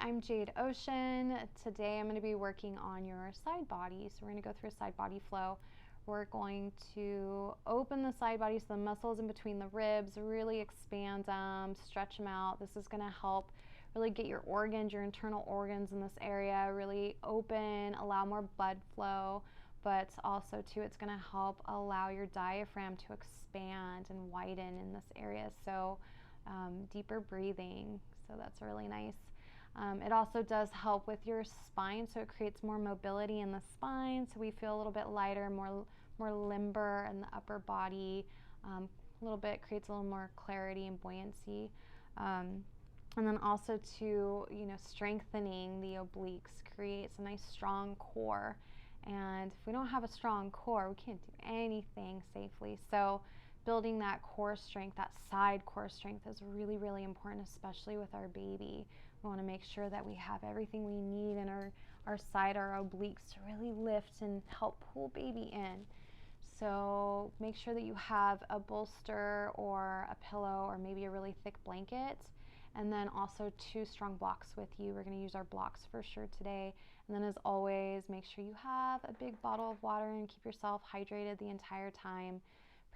I'm Jade Ocean. Today I'm going to be working on your side body. So we're going to go through a side body flow. We're going to open the side body so the muscles in between the ribs, really expand them, stretch them out. This is going to help really get your organs, your internal organs in this area really open, allow more blood flow, but also too it's going to help allow your diaphragm to expand and widen in this area. So deeper breathing. So that's really nice. It also does help with your spine, so it creates more mobility in the spine, so we feel a little bit lighter, more limber in the upper body. A little bit creates a little more clarity and buoyancy. And then also to, strengthening the obliques creates a nice strong core. And if we don't have a strong core, we can't do anything safely. So building that core strength, that side core strength is really, really important, especially with our baby. We want to make sure that we have everything we need in our side, our obliques, to really lift and help pull baby in. So make sure that you have a bolster or a pillow or maybe a really thick blanket, and then also 2 strong blocks with you. We're going to use our blocks for sure today. And then as always, make sure you have a big bottle of water and keep yourself hydrated the entire time.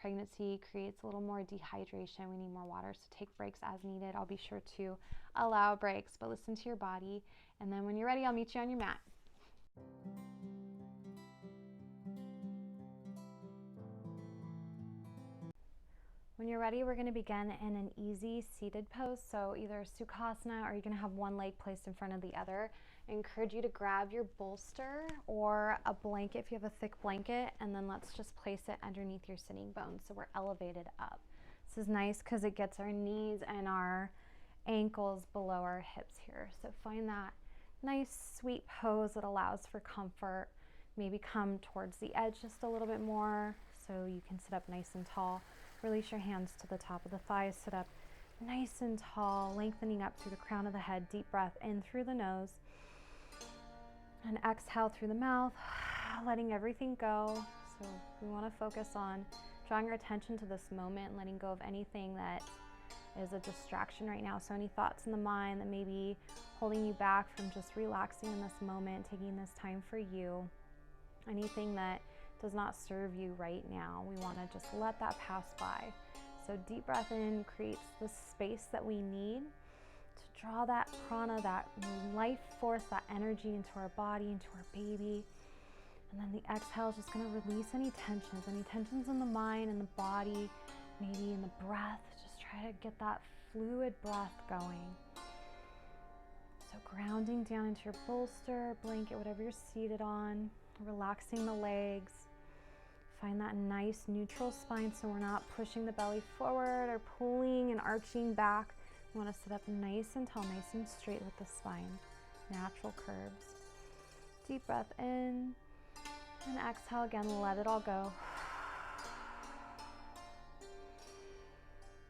Pregnancy creates a little more dehydration. We need more water, so take breaks as needed. I'll be sure to allow breaks, but listen to your body. And then when you're ready, I'll meet you on your mat. When you're ready, we're going to begin in an easy seated pose. So either Sukhasana, or you're going to have one leg placed in front of the other. I encourage you to grab your bolster or a blanket if you have a thick blanket, and then let's just place it underneath your sitting bones so we're elevated up. This is nice because it gets our knees and our ankles below our hips here. So find that nice sweet pose that allows for comfort. Maybe come towards the edge just a little bit more so you can sit up nice and tall. Release your hands to the top of the thighs, sit up nice and tall, lengthening up through the crown of the head. Deep breath in through the nose and exhale through the mouth, letting everything go. So we want to focus on drawing our attention to this moment and letting go of anything that is a distraction right now. So any thoughts in the mind that may be holding you back from just relaxing in this moment, taking this time for you, anything that does not serve you right now, we want to just let that pass by. So deep breath in creates the space that we need to draw that prana, that life force, that energy into our body, into our baby. And then the exhale is just going to release any tensions in the mind and the body, maybe in the breath. Just try to get that fluid breath going. So grounding down into your bolster, blanket, whatever you're seated on. Relaxing the legs. Find that nice neutral spine so we're not pushing the belly forward or pulling and arching back. We want to sit up nice and tall, nice and straight with the spine. Natural curves. Deep breath in and exhale again, let it all go.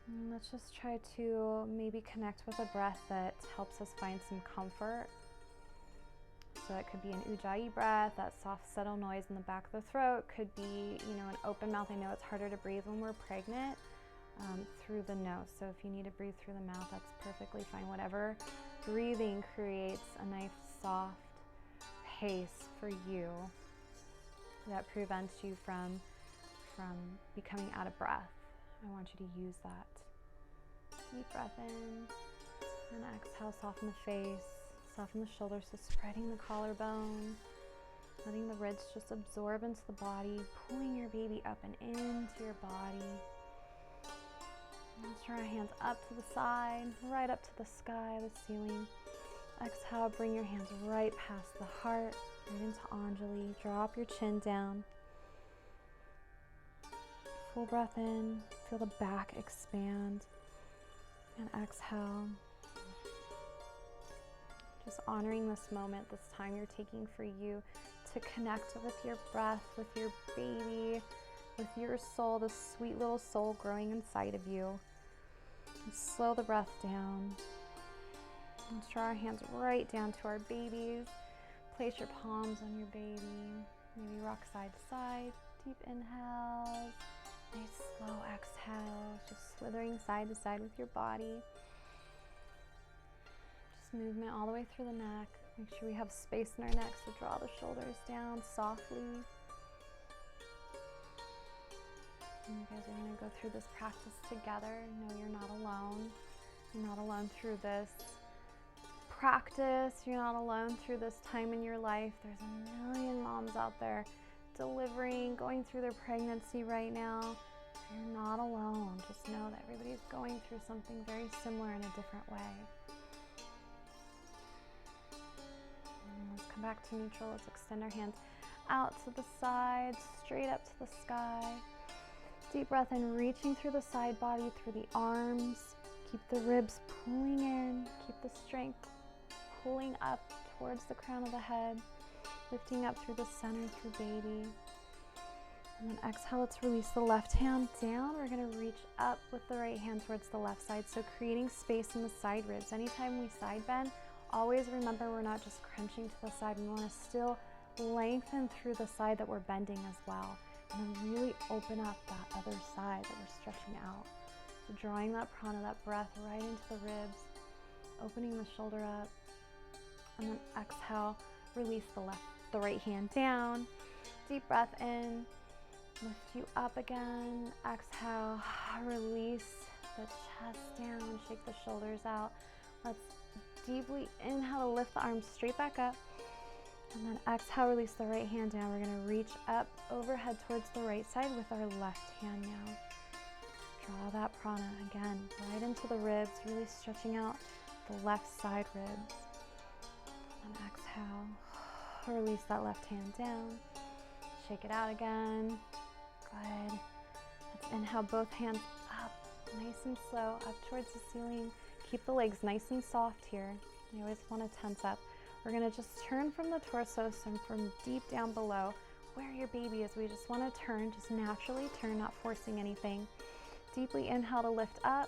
And let's just try to maybe connect with a breath that helps us find some comfort. So it could be an ujjayi breath, that soft, subtle noise in the back of the throat. Could be, an open mouth. I know it's harder to breathe when we're pregnant through the nose. So if you need to breathe through the mouth, that's perfectly fine. Whatever breathing creates a nice, soft pace for you that prevents you from becoming out of breath. I want you to use that. Deep breath in and exhale, soften the face. Soften the shoulders, so spreading the collarbone, letting the ribs just absorb into the body, pulling your baby up and into your body. Let's draw our hands up to the side, right up to the sky, the ceiling. Exhale, bring your hands right past the heart, right into Anjali. Drop your chin down. Full breath in, feel the back expand, and exhale. Just honoring this moment, this time you're taking for you to connect with your breath, with your baby, with your soul, this sweet little soul growing inside of you. And slow the breath down. Let's draw our hands right down to our babies. Place your palms on your baby. Maybe rock side to side. Deep inhales. Nice slow exhales. Just slithering side to side with your body. movement all the way through the neck. Make sure we have space in our neck, so draw the shoulders down softly. And you guys are going to go through this practice together. No, you're not alone. You're not alone through this practice. You're not alone through this time in your life. There's a million moms out there delivering, going through their pregnancy right now. You're not alone. Just know that everybody's going through something very similar in a different way. And let's come back to neutral. Let's extend our hands out to the sides, straight up to the sky. Deep breath in, reaching through the side body, through the arms. Keep the ribs pulling in. Keep the strength pulling up towards the crown of the head. Lifting up through the center, through baby. And then exhale, let's release the left hand down. We're going to reach up with the right hand towards the left side. So creating space in the side ribs. Anytime we side bend, always remember we're not just crunching to the side. We want to still lengthen through the side that we're bending as well. And then really open up that other side that we're stretching out. So drawing that prana, that breath right into the ribs, opening the shoulder up, and then exhale, release the right hand down. Deep breath in, lift you up again. Exhale, release the chest down, shake the shoulders out. Let's deeply inhale to lift the arms straight back up. And then exhale, release the right hand down. We're going to reach up overhead towards the right side with our left hand now. Draw that prana again, right into the ribs, really stretching out the left side ribs. And exhale, release that left hand down. Shake it out again. Good. Let's inhale, both hands up, nice and slow, up towards the ceiling. Keep the legs nice and soft here. You always want to tense up. We're going to just turn from the torso, so from deep down below, where your baby is. We just want to turn, just naturally turn, not forcing anything. Deeply inhale to lift up.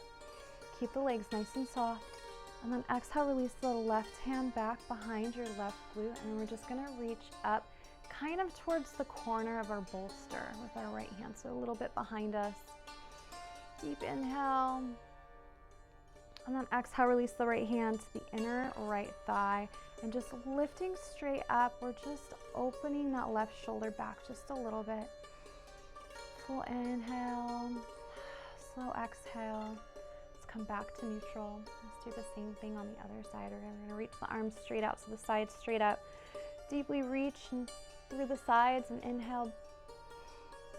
Keep the legs nice and soft. And then exhale, release the left hand back behind your left glute. And then we're just going to reach up kind of towards the corner of our bolster with our right hand, so a little bit behind us. Deep inhale. And then exhale, release the right hand to the inner right thigh. And just lifting straight up, we're just opening that left shoulder back just a little bit. Full inhale, slow exhale. Let's come back to neutral. Let's do the same thing on the other side. We're going to reach the arms straight out to the side, straight up. Deeply reach through the sides and inhale.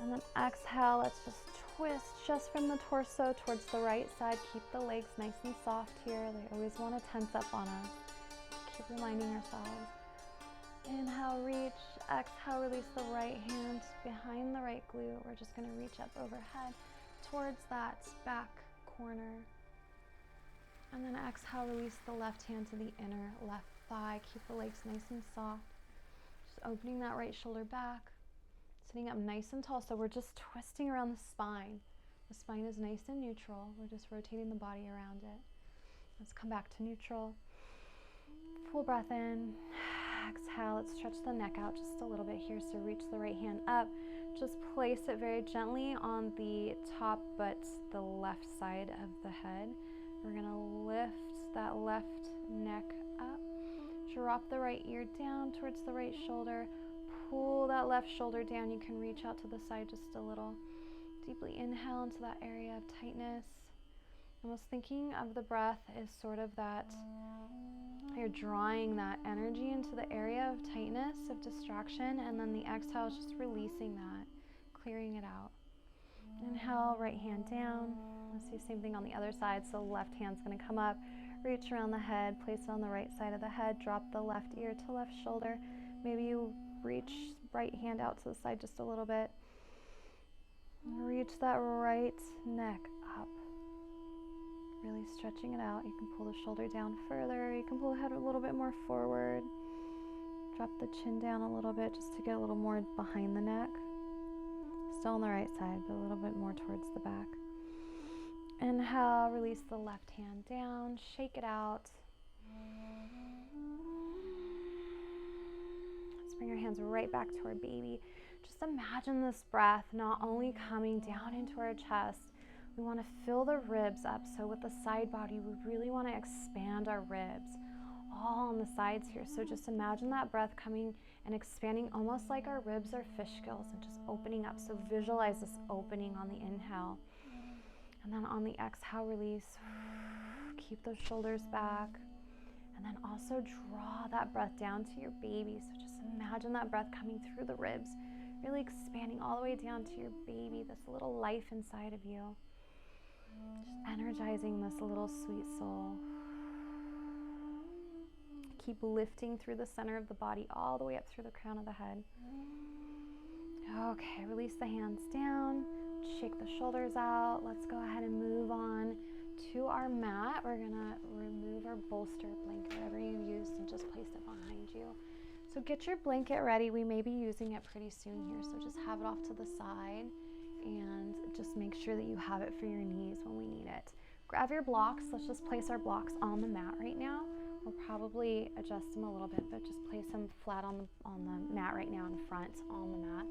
And then exhale, let's just twist just from the torso towards the right side. Keep the legs nice and soft here. They always want to tense up on us. Keep reminding ourselves. Inhale, reach. Exhale, release the right hand behind the right glute. We're just going to reach up overhead towards that back corner. And then exhale, release the left hand to the inner left thigh. Keep the legs nice and soft. Just opening that right shoulder back. Sitting up nice and tall. So we're just twisting around the spine. The spine is nice and neutral. We're just rotating the body around it. Let's come back to neutral. Full breath in. Exhale. Let's stretch the neck out just a little bit here. So reach the right hand up. Just place it very gently on the top but the left side of the head. We're going to lift that left neck up. Drop the right ear down towards the right shoulder. Pull that left shoulder down. You can reach out to the side just a little. Deeply inhale into that area of tightness. Almost thinking of the breath as sort of that, you're drawing that energy into the area of tightness, of distraction, and then the exhale is just releasing that, clearing it out. Inhale, right hand down. Let's do the same thing on the other side. So left hand's going to come up, reach around the head, place it on the right side of the head, drop the left ear to left shoulder. Maybe you reach right hand out to the side just a little bit. Reach that right neck up. Really stretching it out. You can pull the shoulder down further. You can pull the head a little bit more forward. Drop the chin down a little bit just to get a little more behind the neck. Still on the right side, but a little bit more towards the back. Inhale, release the left hand down. Shake it out. Let's bring our hands right back to our baby. Just imagine this breath not only coming down into our chest. We want to fill the ribs up. So with the side body, we really want to expand our ribs all on the sides here. So just imagine that breath coming and expanding almost like our ribs are fish gills and just opening up. So visualize this opening on the inhale. And then on the exhale, release. Keep those shoulders back. And then also draw that breath down to your baby. So just imagine that breath coming through the ribs, really expanding all the way down to your baby, this little life inside of you. Just energizing this little sweet soul. Keep lifting through the center of the body all the way up through the crown of the head. Okay, release the hands down, shake the shoulders out. Let's go ahead and move on to our mat. We're gonna remove our bolster blanket, whatever you used, and just place it behind you. So get your blanket ready. We may be using it pretty soon here, so just have it off to the side and just make sure that you have it for your knees when we need it. Grab your blocks. Let's just place our blocks on the mat right now. We'll probably adjust them a little bit, but just place them flat on the mat right now in front on the mat.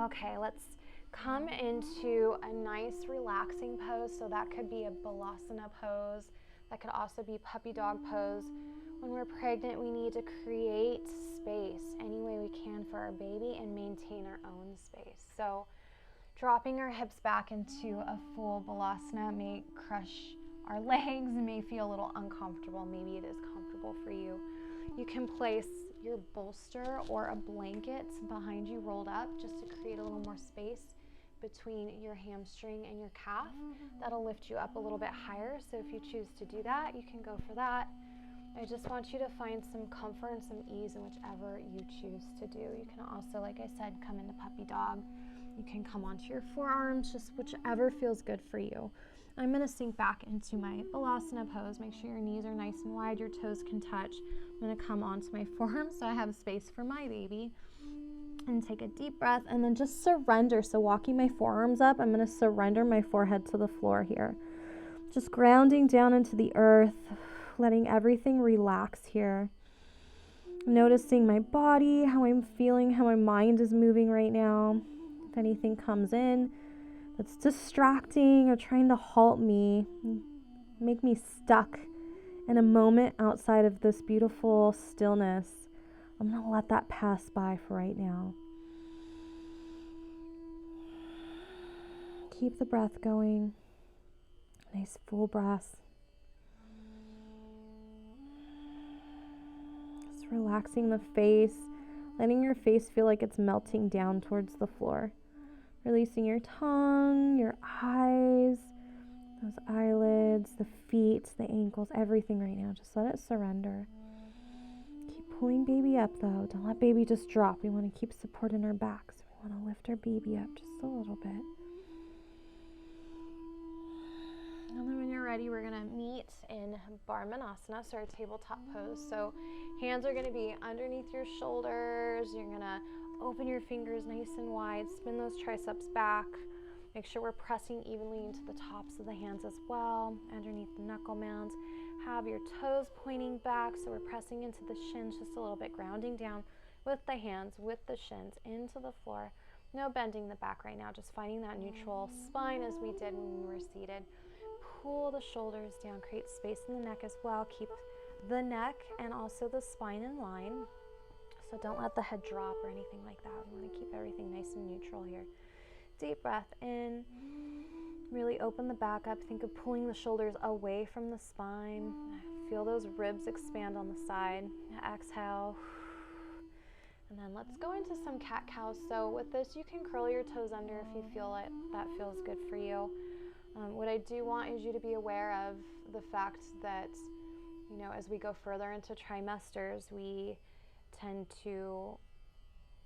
Okay, let's come into a nice relaxing pose. So that could be a Balasana pose. That could also be puppy dog pose. When we're pregnant, we need to create space any way we can for our baby and maintain our own space. So dropping our hips back into a full Balasana may crush our legs, may feel a little uncomfortable. Maybe it is comfortable for you. You can place your bolster or a blanket behind you rolled up just to create a little more space between your hamstring and your calf. That'll lift you up a little bit higher. So if you choose to do that, you can go for that. I just want you to find some comfort and some ease in whichever you choose to do. You can also, like I said, come into puppy dog. You can come onto your forearms, just whichever feels good for you. I'm going to sink back into my Balasana pose. Make sure your knees are nice and wide, your toes can touch. I'm going to come onto my forearms so I have space for my baby. And take a deep breath and then just surrender. So walking my forearms up, I'm going to surrender my forehead to the floor here. Just grounding down into the earth, letting everything relax here. Noticing my body, how I'm feeling, how my mind is moving right now. If anything comes in that's distracting or trying to halt me, make me stuck in a moment outside of this beautiful stillness, I'm going to let that pass by for right now. Keep the breath going. Nice full breath. Just relaxing the face, letting your face feel like it's melting down towards the floor. Releasing your tongue, your eyes, those eyelids, the feet, the ankles, everything right now. Just let it surrender. Keep pulling baby up though. Don't let baby just drop. We want to keep support in our backs. We want to lift our baby up just a little bit. And then when you're ready, we're going to meet in Balasana, so our tabletop pose. So hands are going to be underneath your shoulders. You're going to open your fingers nice and wide, spin those triceps back. Make sure we're pressing evenly into the tops of the hands as well, underneath the knuckle mounds. Have your toes pointing back, so we're pressing into the shins just a little bit, grounding down with the hands, with the shins into the floor. No bending the back right now, just finding that neutral spine as we did when we were seated. Pull the shoulders down, create space in the neck as well. Keep the neck and also the spine in line. So don't let the head drop or anything like that. We want to keep everything nice and neutral here. Deep breath in. Really open the back up. Think of pulling the shoulders away from the spine. Feel those ribs expand on the side. Exhale. And then let's go into some cat-cow. So with this, you can curl your toes under if you feel like that feels good for you. What I do want is you to be aware of the fact that, you know, as we go further into trimesters, we tend to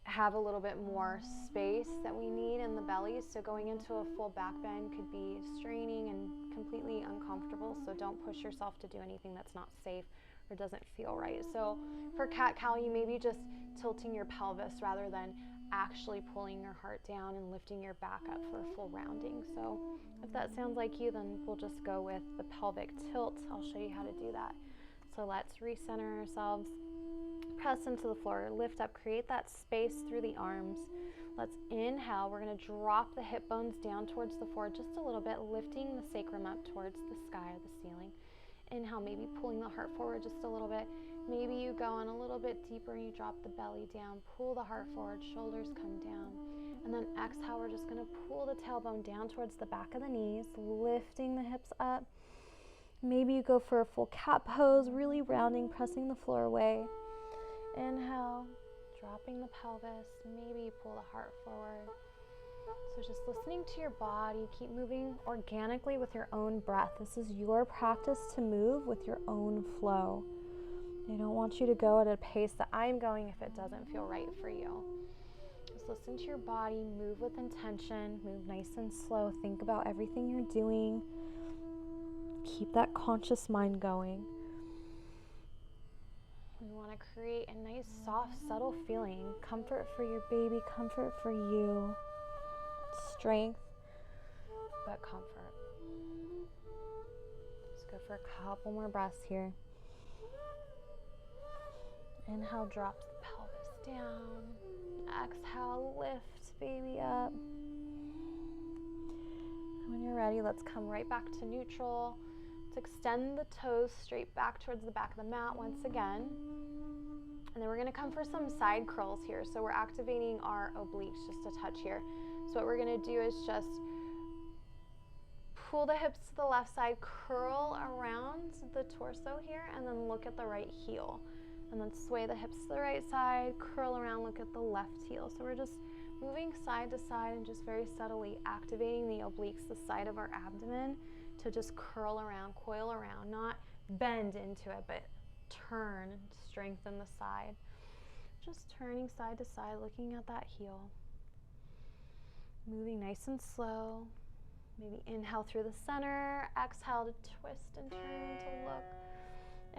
have a little bit more space that we need in the belly. So going into a full back bend could be straining and completely uncomfortable. So don't push yourself to do anything that's not safe or doesn't feel right. So for cat-cow, you may be just tilting your pelvis rather than actually pulling your heart down and lifting your back up for a full rounding. So if that sounds like you, then we'll just go with the pelvic tilt. I'll show you how to do that. So let's recenter ourselves, press into the floor, lift up, create that space through the arms. Let's inhale. We're going to drop the hip bones down towards the floor just a little bit, lifting the sacrum up towards the sky or the ceiling. Inhale, maybe pulling the heart forward just a little bit. Maybe you go on a little bit deeper and you drop the belly down. Pull the heart forward, shoulders come down. And then exhale, we're just going to pull the tailbone down towards the back of the knees, lifting the hips up. Maybe you go for a full cat pose, really rounding, pressing the floor away. Inhale, dropping the pelvis. Maybe you pull the heart forward. So just listening to your body, keep moving organically with your own breath. This is your practice to move with your own flow. I don't want you to go at a pace that I'm going if it doesn't feel right for you. Just listen to your body, move with intention, move nice and slow. Think about everything you're doing. Keep that conscious mind going. We want to create a nice, soft, subtle feeling. Comfort for your baby, comfort for you. Strength, but comfort. Let's go for a couple more breaths here. Inhale, drops the pelvis down. Exhale, lift baby up. And when you're ready, let's come right back to neutral. Let's extend the toes straight back towards the back of the mat once again. And then we're going to come for some side curls here. So we're activating our obliques just a touch here. So what we're going to do is just pull the hips to the left side, curl around the torso here, and then look at the right heel. And then sway the hips to the right side, curl around, look at the left heel. So we're just moving side to side and just very subtly activating the obliques, the side of our abdomen, to just curl around, coil around, not bend into it, but turn, strengthen the side. Just turning side to side, looking at that heel. Moving nice and slow. Maybe inhale through the center, exhale to twist and turn to look.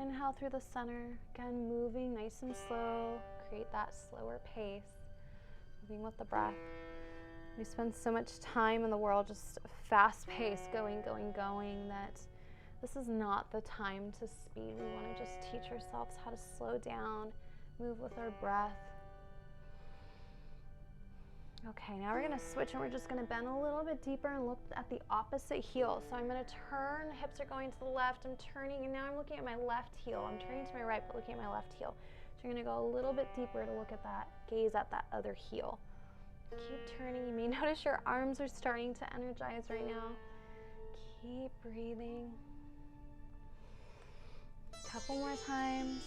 Inhale through the center, again moving nice and slow, create that slower pace, moving with the breath. We spend so much time in the world just fast paced, going, that this is not the time to speed. We want to just teach ourselves how to slow down, move with our breath. Okay, now we're going to switch and we're just going to bend a little bit deeper and look at the opposite heel. So I'm going to turn, hips are going to the left, I'm turning, and now I'm looking at my left heel. I'm turning to my right, but looking at my left heel. So you're going to go a little bit deeper to look at that, gaze at that other heel. Keep turning. You may notice your arms are starting to energize right now. Keep breathing. A couple more times.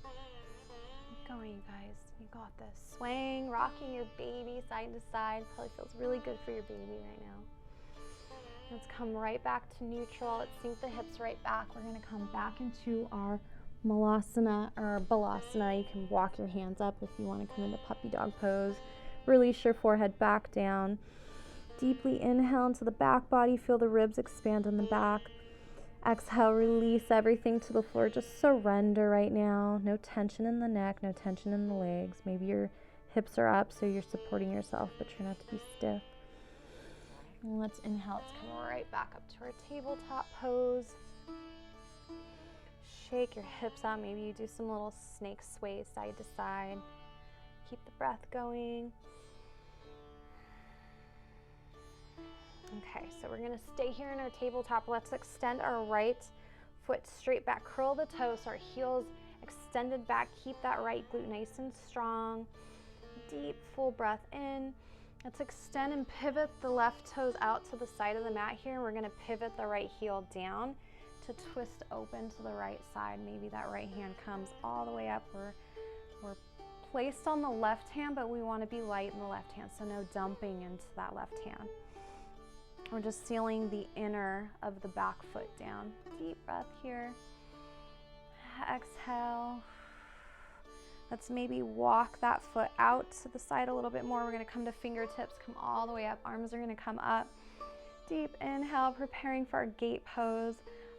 Keep going, you guys. You got this. Swaying, rocking your baby side to side. Probably feels really good for your baby right now. Let's come right back to neutral. Let's sink the hips right back. We're going to come back into our Balasana or Balasana. You can walk your hands up if you want to come into puppy dog pose. Release your forehead back down. Deeply inhale into the back body. Feel the ribs expand in the back. Exhale, release everything to the floor. Just surrender right now. No tension in the neck, no tension in the legs. Maybe your hips are up so you're supporting yourself, but try not to be stiff. And let's inhale. Let's come right back up to our tabletop pose. Shake your hips out. Maybe you do some little snake sways side to side. Keep the breath going. Okay, so we're going to stay here in our tabletop. Let's extend our right foot straight back. Curl the toes so our heels extended back. Keep that right glute nice and strong. Deep, full breath in. Let's extend and pivot the left toes out to the side of the mat here. We're going to pivot the right heel down to twist open to the right side. Maybe that right hand comes all the way up. We're placed on the left hand, but we want to be light in the left hand, so no dumping into that left hand. We're just sealing the inner of the back foot down. Deep breath here. Exhale. Let's maybe walk that foot out to the side a little bit more. We're going to come to fingertips, come all the way up. Arms are going to come up. Deep inhale, preparing for our gate pose.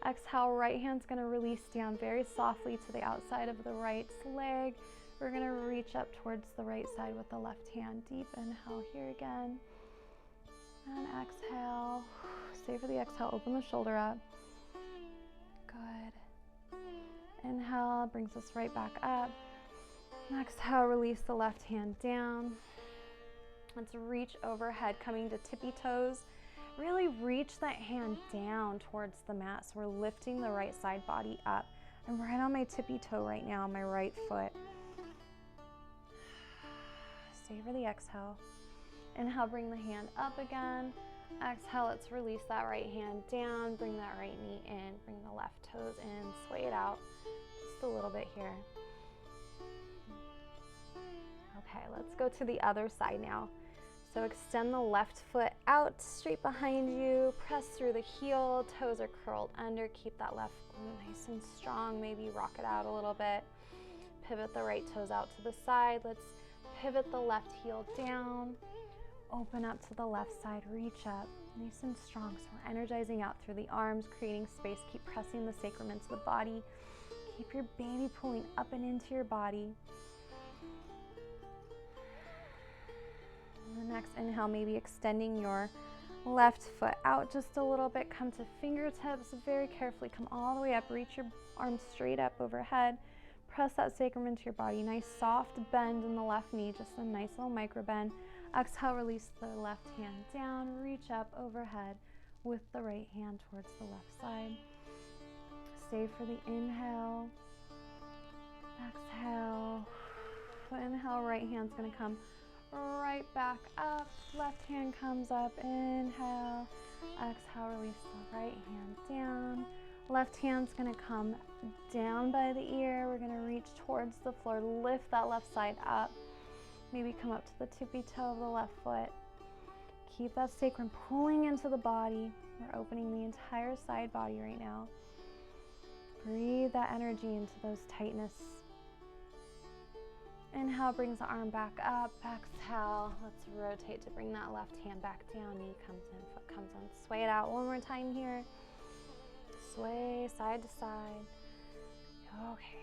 Exhale, right hand's going to release down very softly to the outside of the right leg. We're going to reach up towards the right side with the left hand. Deep inhale here again. And exhale. Stay for the exhale. Open the shoulder up. Good. Inhale brings us right back up. Exhale, release the left hand down. Let's reach overhead, coming to tippy toes. really reach that hand down towards the mat. So we're lifting the right side body up. I'm right on my tippy toe right now, my right foot. Savor the exhale. Inhale, bring the hand up again. Exhale, let's release that right hand down. Bring that right knee in. Bring the left toes in. Sway it out just a little bit here. Okay, let's go to the other side now. So extend the left foot out straight behind you. Press through the heel. Toes are curled under. Keep that left glute nice and strong. Maybe rock it out a little bit. Pivot the right toes out to the side. Let's pivot the left heel down. Open up to the left side. Reach up nice and strong. So we're energizing out through the arms, creating space. Keep pressing the sacrum into the body. Keep your baby pulling up and into your body. And the next inhale, maybe extending your left foot out just a little bit. Come to fingertips. Very carefully come all the way up. Reach your arms straight up overhead. Press that sacrum into your body. Nice soft bend in the left knee. Just a nice little micro bend. Exhale, release the left hand down. Reach up overhead with the right hand towards the left side. Stay for the inhale. Exhale. Inhale, right hand's gonna come right back up. Left hand comes up. Inhale. Exhale, release the right hand down. Left hand's gonna come down by the ear. We're gonna reach towards the floor. Lift that left side up. Maybe come up to the tippy toe of the left foot. Keep that sacrum pulling into the body. We're opening the entire side body right now. Breathe that energy into those tightness. Inhale, brings the arm back up. Exhale, let's rotate to bring that left hand back down. Knee comes in, foot comes in. Sway it out one more time here. Sway side to side. Okay.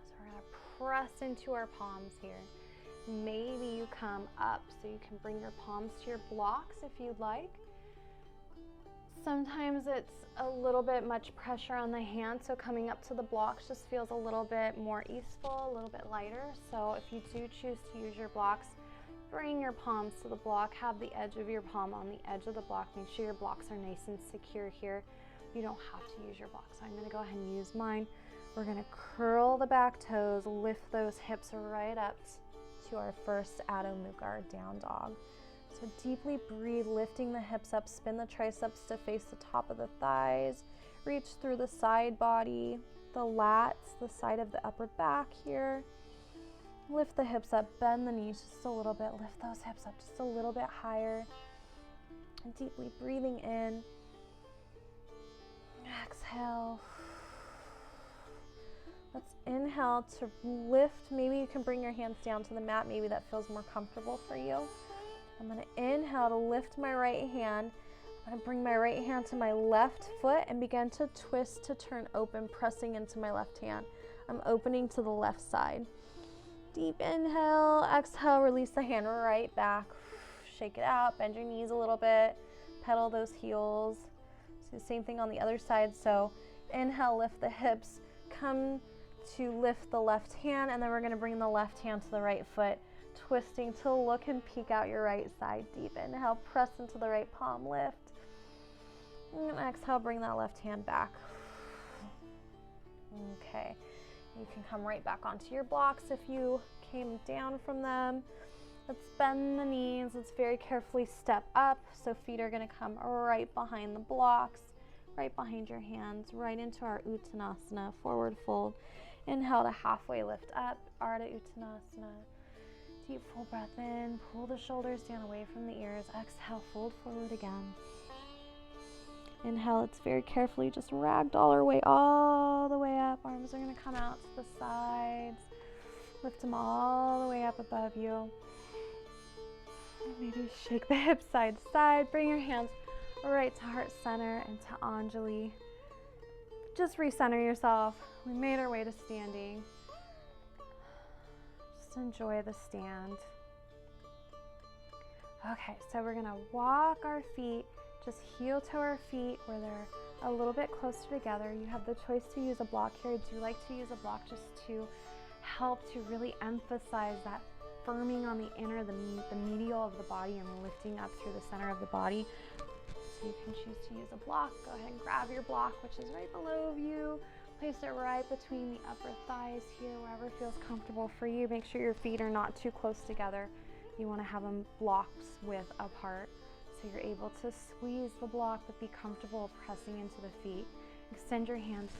So we're gonna press into our palms here. Maybe you come up so you can bring your palms to your blocks if you'd like. Sometimes it's a little bit much pressure on the hand, so coming up to the blocks just feels a little bit more easeful, a little bit lighter. So if you do choose to use your blocks, bring your palms to the block. Have the edge of your palm on the edge of the block. Make sure your blocks are nice and secure here. You don't have to use your blocks. So I'm going to go ahead and use mine. We're going to curl the back toes, lift those hips right up to our first Adho Mukha, our down dog. So deeply breathe, lifting the hips up, spin the triceps to face the top of the thighs, reach through the side body, the lats, the side of the upper back here. Lift the hips up, bend the knees just a little bit, lift those hips up just a little bit higher. And deeply breathing in. Exhale. Let's inhale to lift. Maybe you can bring your hands down to the mat. Maybe that feels more comfortable for you. I'm going to inhale to lift my right hand. I'm going to bring my right hand to my left foot and begin to twist to turn open, pressing into my left hand. I'm opening to the left side. Deep inhale, exhale, release the hand right back. Shake it out, bend your knees a little bit, pedal those heels. So the same thing on the other side. So inhale, lift the hips, come to lift the left hand, and then we're going to bring the left hand to the right foot, twisting to look and peek out your right side. Deep inhale, press into the right palm, lift. And exhale, bring that left hand back. Okay, you can come right back onto your blocks if you came down from them. Let's bend the knees. Let's very carefully step up. So feet are going to come right behind the blocks, right behind your hands, right into our Uttanasana, forward fold. Inhale to halfway lift up, Ardha Uttanasana. Deep full breath in, pull the shoulders down away from the ears. Exhale, fold forward again. Inhale, let's very carefully just ragdoll our way all the way up. Arms are going to come out to the sides. Lift them all the way up above you. Maybe shake the hips side to side. Bring your hands right to heart center and to Anjali. Just recenter yourself. We made our way to standing. Just enjoy the stand. Okay, so we're gonna walk our feet, just heel to our feet where they're a little bit closer together. You have the choice to use a block here. I do like to use a block just to help to really emphasize that firming on the inner, the medial of the body, and lifting up through the center of the body. So you can choose to use a block. Go ahead and grab your block, which is right below you. Place it right between the upper thighs here, wherever feels comfortable for you. Make sure your feet are not too close together. You want to have them blocks width apart, so you're able to squeeze the block but be comfortable pressing into the feet. Extend your hands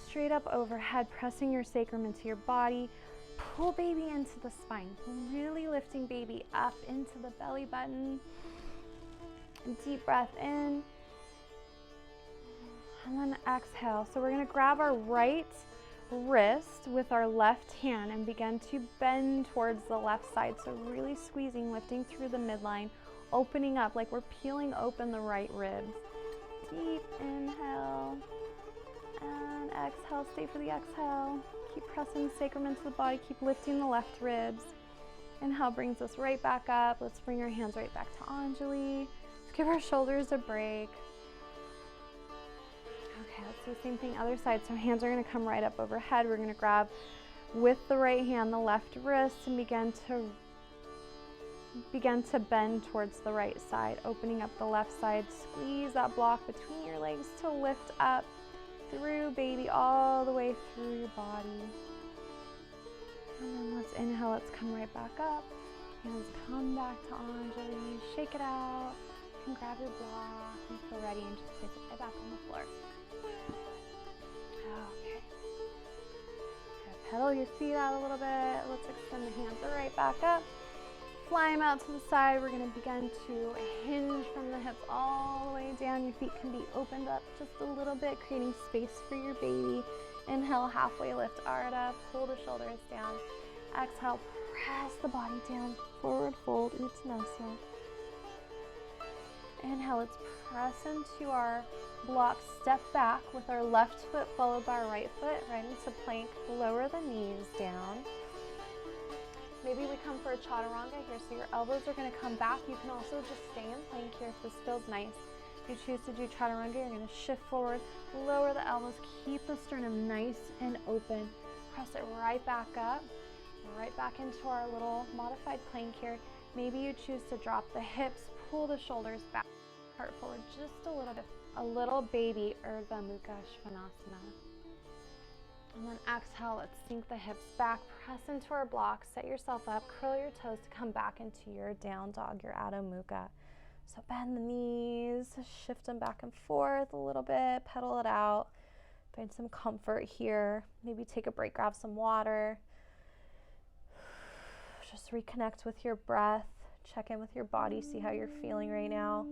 straight up overhead, pressing your sacrum into your body. Pull baby into the spine, really lifting baby up into the belly button. Deep breath in, and then exhale. So we're going to grab our right wrist with our left hand and begin to bend towards the left side. So really squeezing, lifting through the midline, opening up like we're peeling open the right ribs. Deep inhale and exhale. Stay for the exhale. Keep pressing the sacrum into the body. Keep lifting the left ribs. Inhale brings us right back up. Let's bring our hands right back to Anjali. Let's give our shoulders a break. Okay, let's do the same thing other side. So hands are going to come right up overhead. We're going to grab with the right hand the left wrist and begin to bend towards the right side, opening up the left side. Squeeze that block between your legs to lift up through baby, all the way through your body. And then let's inhale, let's come right back up. Hands come back to Anjali. Shake it out. You can grab your block and feel ready and just place it right back on the floor. Okay. Pedal your feet out a little bit. Let's extend the hands right back up. Fly them out to the side. We're going to begin to hinge from the hips all the way down. Your feet can be opened up just a little bit, creating space for your baby. Inhale, halfway lift, Ardha. Pull the shoulders down. Exhale, press the body down. Forward fold, Uttanasana. Inhale, let's press into our block. Step back with our left foot followed by our right foot, right into plank. Lower the knees down. Maybe we come for a Chaturanga here, so your elbows are going to come back. You can also just stay in plank here if this feels nice. If you choose to do Chaturanga, you're going to shift forward, lower the elbows, keep the sternum nice and open. Press it right back up, right back into our little modified plank here. Maybe you choose to drop the hips, pull the shoulders back, heart forward just a little bit. A little baby Urdhva Mukha Svanasana. And then exhale, let's sink the hips back, press into our block, set yourself up, curl your toes to come back into your down dog, your Adho Mukha. So bend the knees, shift them back and forth a little bit, pedal it out, find some comfort here. Maybe take a break, grab some water. Just reconnect with your breath, check in with your body, see how you're feeling right now.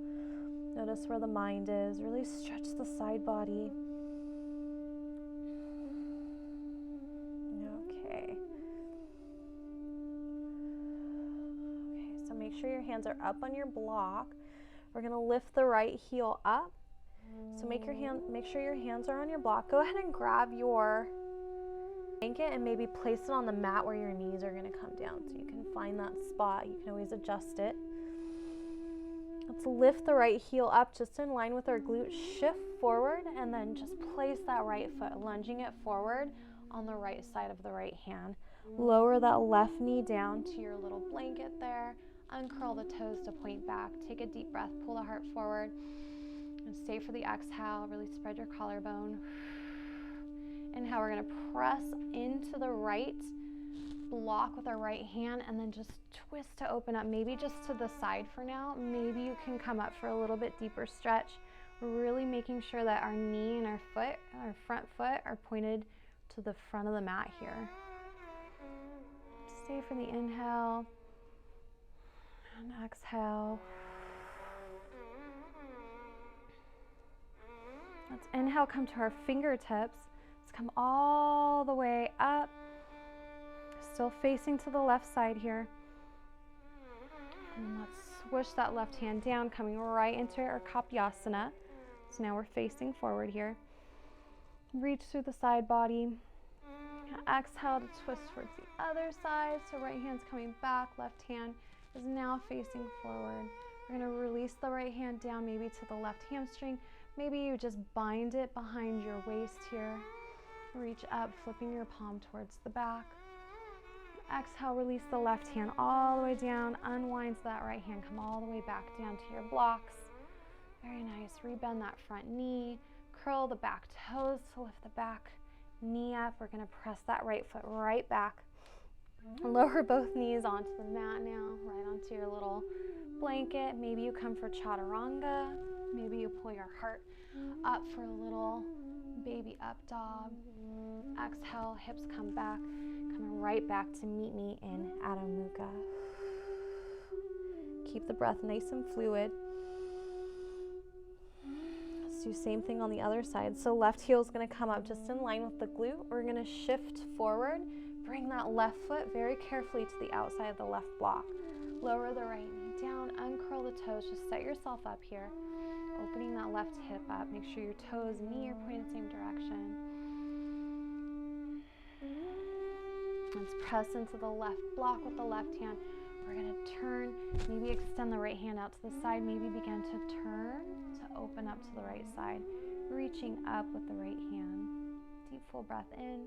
Notice where the mind is, really stretch the side body. Okay, so make sure your hands are up on your block. We're going to lift the right heel up. So make sure your hands are on your block. Go ahead and grab your blanket and maybe place it on the mat where your knees are going to come down. So you can find that spot. You can always adjust it. Let's lift the right heel up just in line with our glute. Shift forward and then just place that right foot, lunging it forward on the right side of the right hand. Lower that left knee down to your little blanket there. Uncurl the toes to point back. Take a deep breath, pull the heart forward. And stay for the exhale. Really spread your collarbone. Inhale, we're going to press into the right block with our right hand and then just twist to open up, maybe just to the side for now. Maybe you can come up for a little bit deeper stretch. We're really making sure that our knee and our foot, our front foot, are pointed to the front of the mat here. Stay for the inhale and exhale. Let's inhale, come to our fingertips. Let's come all the way up. Still facing to the left side here. And let's swoosh that left hand down, coming right into our Kapyasana. So now we're facing forward here. Reach through the side body. Exhale to twist towards the other side. So right hand's coming back, left hand is now facing forward. We're going to release the right hand down, maybe to the left hamstring. Maybe you just bind it behind your waist here. Reach up, flipping your palm towards the back. Exhale, release the left hand all the way down. Unwind that right hand. Come all the way back down to your blocks. Very nice. Rebend that front knee. Curl the back toes to lift the back knee up. We're going to press that right foot right back. Lower both knees onto the mat now, right onto your little blanket. Maybe you come for Chaturanga. Maybe you pull your heart up for a little baby up dog. Exhale, hips come back. Coming right back to meet me in Adho Mukha. Keep the breath nice and fluid. Let's do the same thing on the other side. So left heel is going to come up just in line with the glute. We're going to shift forward. Bring that left foot very carefully to the outside of the left block. Lower the right knee down. Uncurl the toes. Just set yourself up here. Opening that left hip up. Make sure your toes and knee are pointing the same direction. Let's press into the left block with the left hand. We're going to turn, maybe extend the right hand out to the side, maybe begin to turn to open up to the right side, reaching up with the right hand. Deep full breath in. And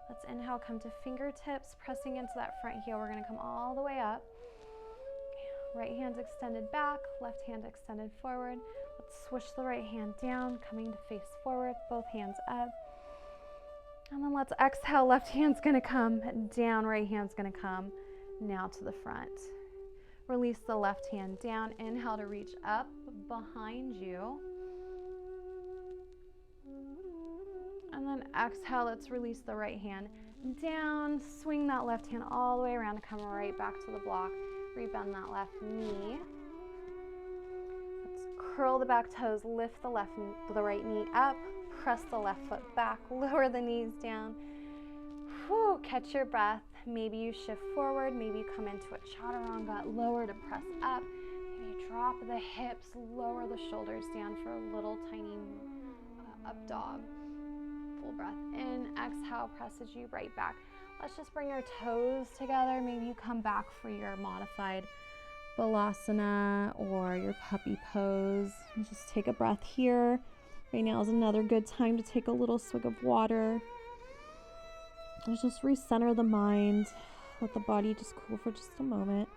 let's inhale, come to fingertips, pressing into that front heel. We're going to come all the way up. Right hand's extended back, left hand extended forward. Let's switch the right hand down, coming to face forward, both hands up. And then let's exhale, left hand's gonna come down, right hand's gonna come now to the front. Release the left hand down, inhale to reach up behind you. And then exhale, let's release the right hand down, swing that left hand all the way around to come right back to the block. Rebend that left knee. Let's curl the back toes, lift the right knee up, press the left foot back, lower the knees down. Whew, catch your breath. Maybe you shift forward, maybe you come into a Chaturanga, lower to press up. Maybe you drop the hips, lower the shoulders down for a little tiny up dog. Full breath in, exhale, presses you right back. Let's just bring our toes together. Maybe you come back for your modified Balasana or your puppy pose. And just take a breath here. Right now is another good time to take a little swig of water. And just recenter the mind. Let the body just cool for just a moment.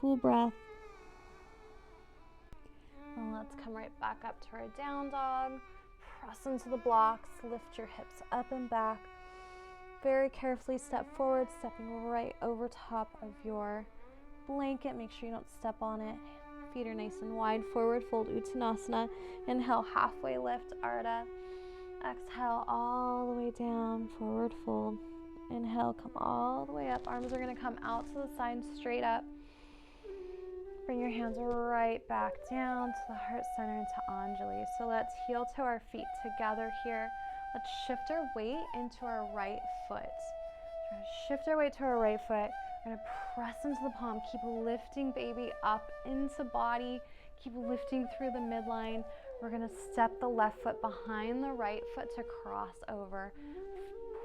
Full breath. And let's come right back up to our down dog. Press into the blocks. Lift your hips up and back. Very carefully step forward, stepping right over top of your blanket. Make sure you don't step on it. Feet are nice and wide. Forward fold, Uttanasana. Inhale, halfway lift, Ardha. Exhale, all the way down, forward fold. Inhale, come all the way up. Arms are going to come out to the side, straight up. Bring your hands right back down to the heart center into Anjali. So let's heel to our feet together here. Let's shift our weight into our right foot. We're going to shift our weight to our right foot. We're going to press into the palm. Keep lifting baby up into body. Keep lifting through the midline. We're going to step the left foot behind the right foot to cross over.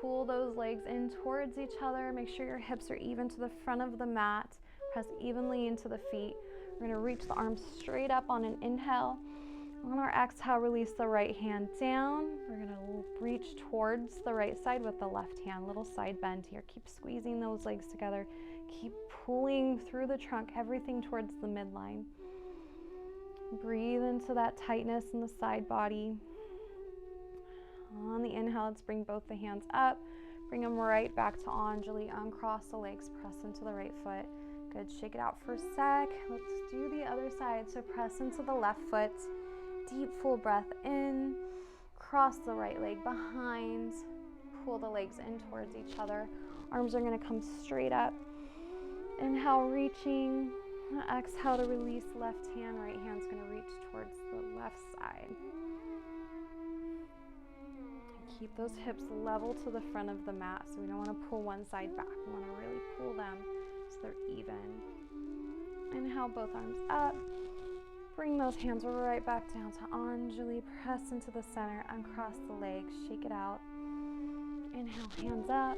Pull those legs in towards each other. Make sure your hips are even to the front of the mat. Press evenly into the feet. We're going to reach the arms straight up on an inhale. On our exhale, release the right hand down. We're going to reach towards the right side with the left hand. Little side bend here. Keep squeezing those legs together. Keep pulling through the trunk, everything towards the midline. Breathe into that tightness in the side body. On the inhale, let's bring both the hands up. Bring them right back to Anjali. Uncross the legs, press into the right foot. Good, shake it out for a sec. Let's do the other side. So press into the left foot. Deep full breath in. Cross the right leg behind. Pull the legs in towards each other. Arms are going to come straight up. Inhale, reaching. Exhale to release left hand. Right hand's going to reach towards the left side. Keep those hips level to the front of the mat, so we don't want to pull one side back. We want to really pull them so they're even. Inhale, both arms up. Bring those hands right back down to Anjali. Press into the center, uncross the legs, shake it out. Inhale, hands up.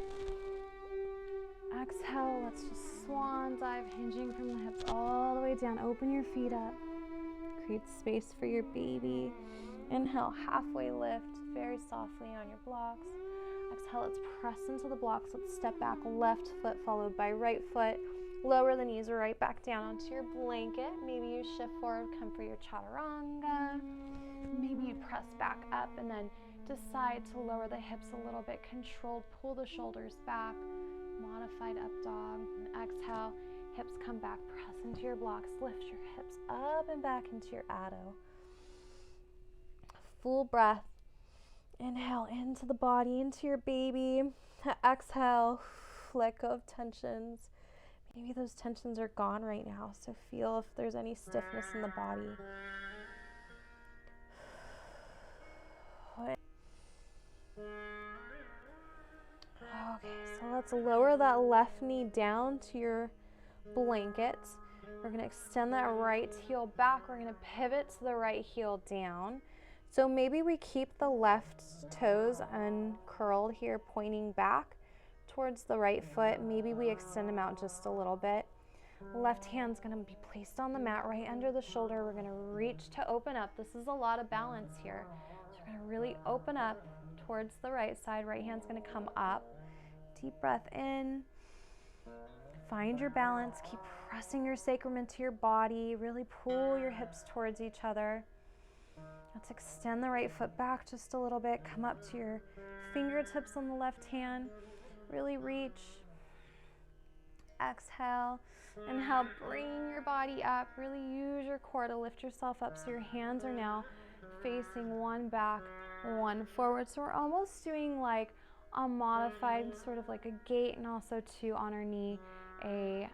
Exhale, let's just swan dive, hinging from the hips all the way down. Open your feet up. Create space for your baby. Inhale, halfway lift, very softly on your blocks. Exhale, let's press into the blocks. Let's step back, left foot followed by right foot. Lower the knees right back down onto your blanket. Maybe you shift forward, come for your Chaturanga. Maybe you press back up and then decide to lower the hips a little bit. Controlled, pull the shoulders back. Modified up dog. And exhale, hips come back, press into your blocks. Lift your hips up and back into your Adho. Full breath. Inhale into the body, into your baby. Exhale, let go of tensions. Maybe those tensions are gone right now, so feel if there's any stiffness in the body. Okay, so let's lower that left knee down to your blanket. We're going to extend that right heel back. We're going to pivot to the right heel down. So maybe we keep the left toes uncurled here, pointing back towards the right foot. Maybe we extend them out just a little bit. Left hand's going to be placed on the mat right under the shoulder. We're going to reach to open up. This is a lot of balance here. So we're going to really open up towards the right side. Right hand's going to come up. Deep breath in. Find your balance. Keep pressing your sacrum into your body. Really pull your hips towards each other. Let's extend the right foot back just a little bit. Come up to your fingertips on the left hand. Really reach. Exhale. Inhale, bring your body up. Really use your core to lift yourself up so your hands are now facing one back, one forward. So we're almost doing like a modified sort of like a gate, and also too on our knee a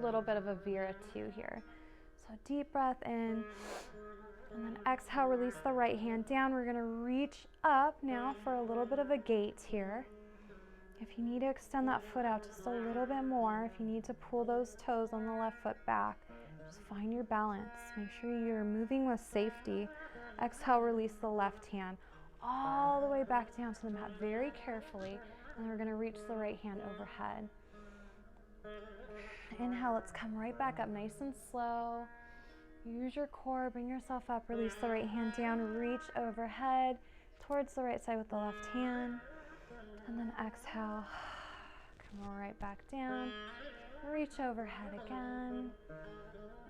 little bit of a vira too here. So deep breath in, and then exhale, release the right hand down. We're going to reach up now for a little bit of a gate here. If you need to extend that foot out just a little bit more, if you need to pull those toes on the left foot back, just find your balance. Make sure you're moving with safety. Exhale, release the left hand all the way back down to the mat very carefully, and we're going to reach the right hand overhead. Inhale, let's come right back up nice and slow. Use your core, bring yourself up, release the right hand down, reach overhead towards the right side with the left hand, and then exhale, come right back down, reach overhead again.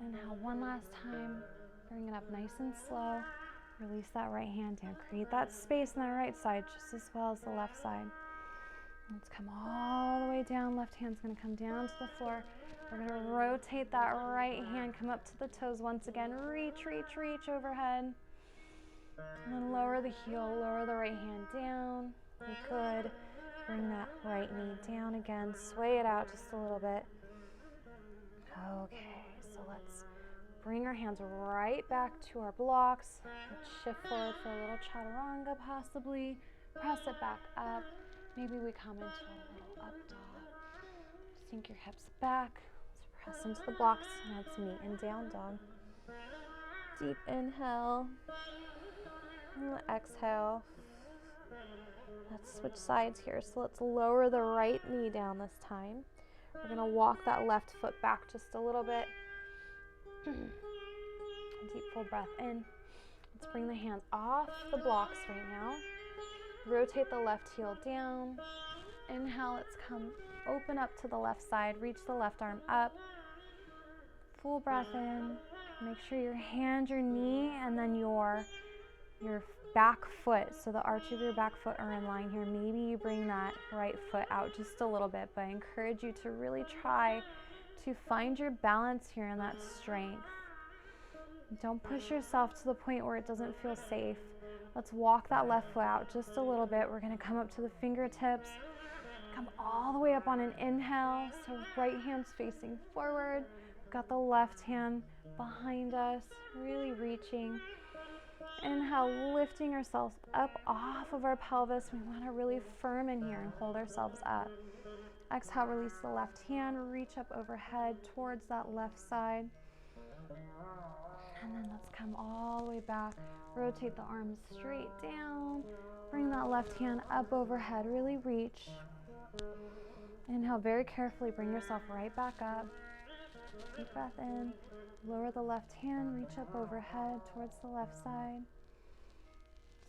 Inhale one last time, bring it up nice and slow, release that right hand down, create that space on the right side just as well as the left side. Let's come all the way down, left hand's going to come down to the floor. We're going to rotate that right hand, come up to the toes once again, reach, reach, reach overhead. And then lower the heel, lower the right hand down. Good. Bring that right knee down again, sway it out just a little bit. Okay, so let's bring our hands right back to our blocks. Let's shift forward for a little Chaturanga possibly. Press it back up. Maybe we come into a little up dog. Sink your hips back. Let's press into the blocks. Now let's meet in down dog. Deep inhale. And exhale. Let's switch sides here. So let's lower the right knee down this time. We're going to walk that left foot back just a little bit. Deep full breath in. Let's bring the hands off the blocks right now. Rotate the left heel down. Inhale, let's come open up to the left side. Reach the left arm up. Full breath in. Make sure your hand, your knee, and then your back foot, so the arch of your back foot are in line here. Maybe you bring that right foot out just a little bit, but I encourage you to really try to find your balance here and that strength. Don't push yourself to the point where it doesn't feel safe. Let's walk that left foot out just a little bit. We're going to come up to the fingertips, come all the way up on an inhale, so right hand's facing forward. We've got the left hand behind us, really reaching. Inhale, lifting ourselves up off of our pelvis. We want to really firm in here and hold ourselves up. Exhale, release the left hand, reach up overhead towards that left side. And then let's come all the way back. Rotate the arms straight down. Bring that left hand up overhead, really reach. Inhale very carefully, bring yourself right back up. Deep breath in. Lower the left hand, reach up overhead towards the left side.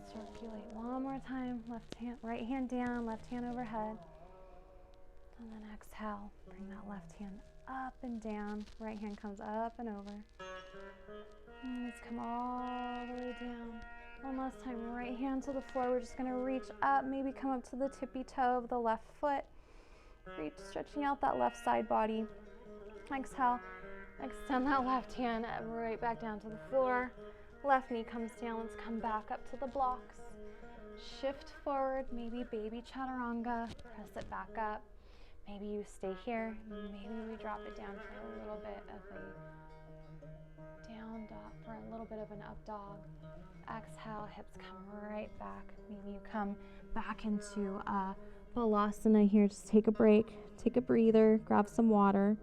Circulate one more time. Right hand down, left hand overhead. And then exhale. Bring that left hand up and down. Right hand comes up and over. And let's come all the way down. One last time. Right hand to the floor. We're just going to reach up. Maybe come up to the tippy toe of the left foot. Reach, stretching out that left side body. Exhale. Extend that left hand right back down to the floor. Left knee comes down. Let's come back up to the blocks. Shift forward. Maybe baby chaturanga. Press it back up. Maybe you stay here. Maybe we drop it down for a little bit of a down dog, for a little bit of an up dog. Exhale, hips come right back. Maybe you come back into Balasana here. Just take a break, take a breather, grab some water.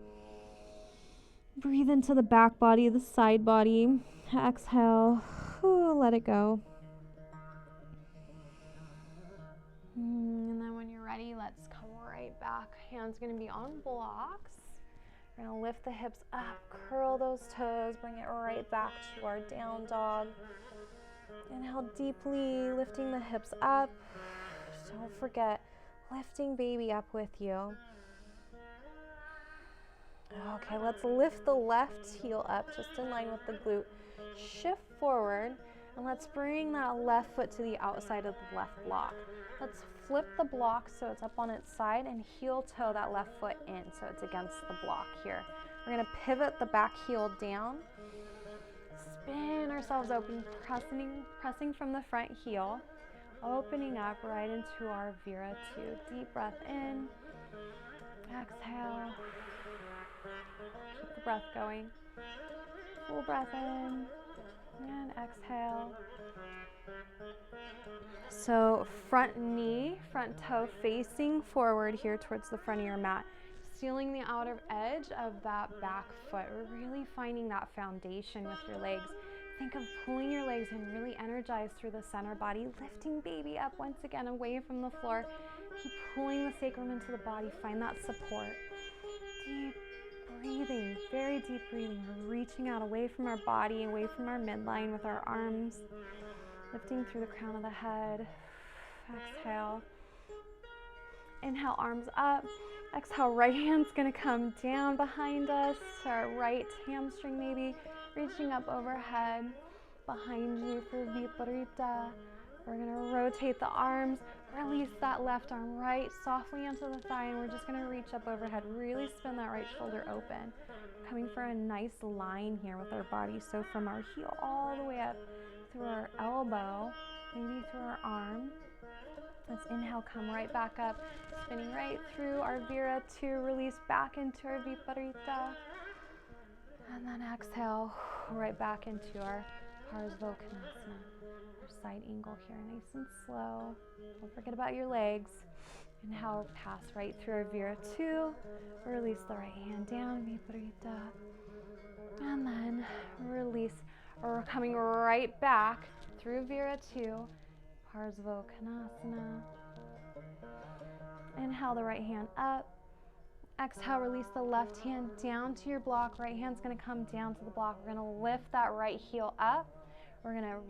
Breathe into the back body, the side body. Exhale, let it go. And then when you're ready, let's come right back. Hands going to be on blocks. We're going to lift the hips up, curl those toes, bring it right back to our down dog. Inhale deeply, lifting the hips up. Don't forget, lifting baby up with you. Okay, let's lift the left heel up, just in line with the glute. Shift forward, and let's bring that left foot to the outside of the left block. Let's flip the block so it's up on its side and heel toe that left foot in so it's against the block here. We're going to pivot the back heel down. Spin ourselves open, pressing from the front heel, opening up right into our Vira 2. Deep breath in, exhale, keep the breath going, full breath in, and exhale. So front knee, front toe facing forward here towards the front of your mat, sealing the outer edge of that back foot. We're really finding that foundation with your legs. Think of pulling your legs in, really energize through the center body, lifting baby up once again away from the floor. Keep pulling the sacrum into the body, find that support. Deep breathing, very deep breathing. We're reaching out away from our body, away from our midline with our arms, lifting through the crown of the head. Exhale. Inhale, arms up. Exhale, right hand's gonna come down behind us to our right hamstring maybe, reaching up overhead behind you for Viparita. We're gonna rotate the arms, release that left arm right softly onto the thigh, and we're just gonna reach up overhead, really spin that right shoulder open. Coming for a nice line here with our body. So from our heel all the way up through our elbow, maybe through our arm. Let's inhale, come right back up, spinning right through our Vira 2, release back into our Viparita. And then exhale, right back into our Parsvottanasana, our side angle here, nice and slow. Don't forget about your legs. Inhale, pass right through our Vira 2, release the right hand down, Viparita. And then release, or we're coming right back through Vira 2, Parsvottanasana. Inhale the right hand up. Exhale, release the left hand down to your block. Right hand's going to come down to the block. We're going to lift that right heel up. We're going to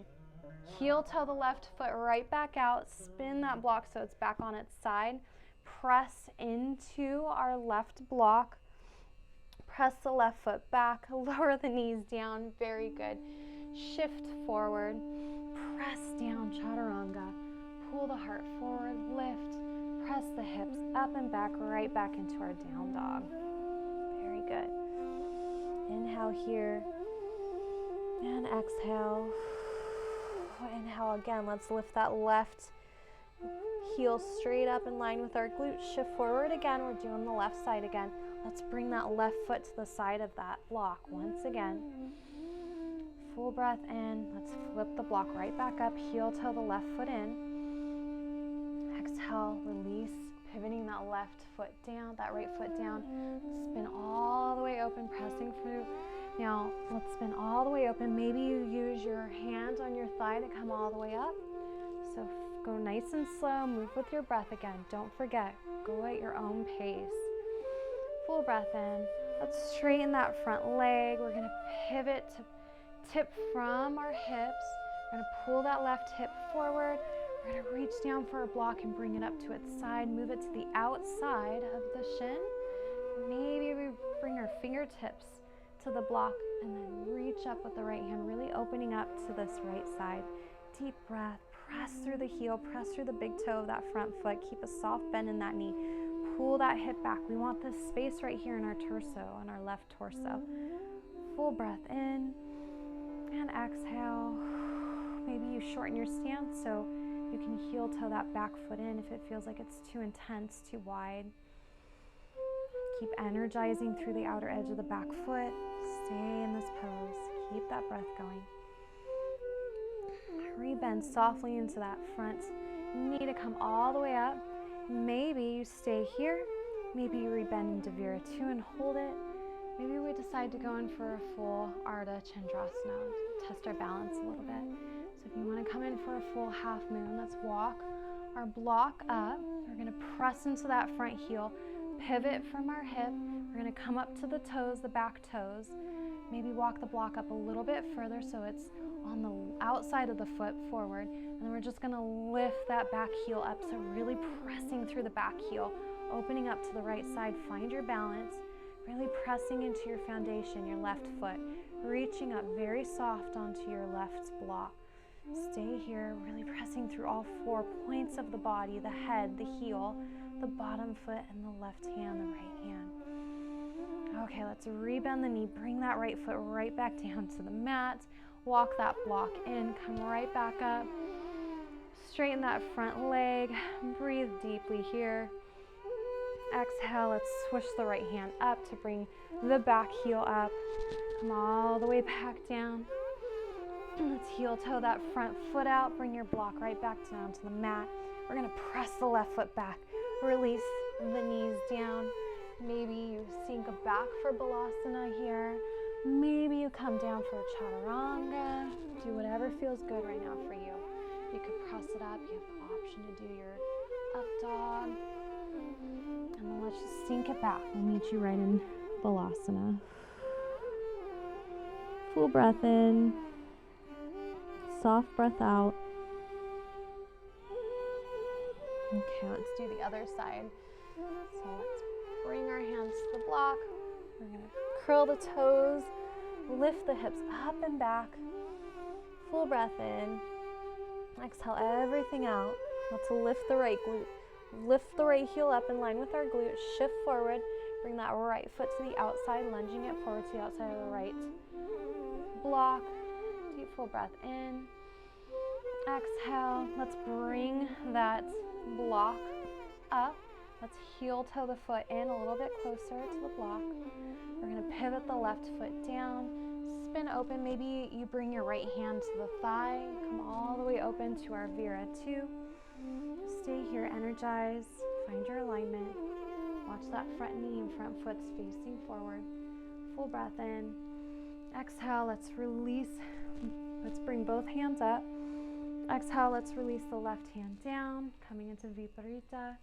heel toe the left foot right back out. Spin that block so it's back on its side. Press into our left block. Press the left foot back. Lower the knees down. Very good. Shift forward. Press down, Chaturanga. Pull the heart forward, lift, press the hips up and back, right back into our down dog. Very good. Inhale here, and exhale. Inhale again, let's lift that left heel straight up in line with our glutes. Shift forward again, we're doing the left side again. Let's bring that left foot to the side of that block once again. Full breath in. Let's flip the block right back up. Heel toe the left foot in. Exhale, release, pivoting that left foot down, that right foot down. Spin all the way open, pressing through. Now, let's spin all the way open. Maybe you use your hand on your thigh to come all the way up. So go nice and slow, move with your breath again. Don't forget, go at your own pace. Full breath in. Let's straighten that front leg. We're going to pivot to tip from our hips. We're going to pull that left hip forward. We're going to reach down for our block and bring it up to its side. Move it to the outside of the shin. Maybe we bring our fingertips to the block and then reach up with the right hand, really opening up to this right side. Deep breath. Press through the heel. Press through the big toe of that front foot. Keep a soft bend in that knee. Pull that hip back. We want this space right here in our torso, on our left torso. Full breath in and exhale. Maybe you shorten your stance so you can heel toe that back foot in if it feels like it's too intense, too wide. Keep energizing through the outer edge of the back foot. Stay in this pose. Keep that breath going. Rebend softly into that front knee to come all the way up. Maybe you stay here. Maybe you rebend into Vira 2 and hold it. Maybe we decide to go in for a full Ardha Chandrasana, test our balance a little bit. So if you want to come in for a full half moon, let's walk our block up. We're going to press into that front heel, pivot from our hip. We're going to come up to the toes, the back toes. Maybe walk the block up a little bit further so it's on the outside of the foot forward. And then we're just going to lift that back heel up. So really pressing through the back heel, opening up to the right side. Find your balance, really pressing into your foundation, your left foot, reaching up very soft onto your left block. Stay here, really pressing through all 4 points of the body, the head, the heel, the bottom foot, and the left hand, the right hand. Okay, let's rebend the knee. Bring that right foot right back down to the mat. Walk that block in. Come right back up. Straighten that front leg. Breathe deeply here. Exhale. Let's switch the right hand up to bring the back heel up. Come all the way back down. Let's heel toe that front foot out. Bring your block right back down to the mat. We're going to press the left foot back. Release the knees down. Maybe you sink back for Balasana here. Maybe you come down for a Chaturanga. Do whatever feels good right now for you. You could press it up. You have the option to do your up dog. And then let's just sink it back. We'll meet you right in Balasana. Full breath in. Soft breath out. Okay, let's do the other side. So let's bring our hands to the block. We're going to curl the toes, lift the hips up and back. Full breath in. Exhale everything out. Let's lift the right glute. Lift the right heel up in line with our glute. Shift forward. Bring that right foot to the outside, lunging it forward to the outside of the right block. Deep full breath in. Exhale. Let's bring that block up. Let's heel toe the foot in a little bit closer to the block. We're going to pivot the left foot down. Spin open. Maybe you bring your right hand to the thigh. Come all the way open to our Vira 2. Stay here, energize. Find your alignment. Watch that front knee and front foot facing forward. Full breath in. Exhale, let's release. Let's bring both hands up. Exhale, let's release the left hand down. Coming into Viparita.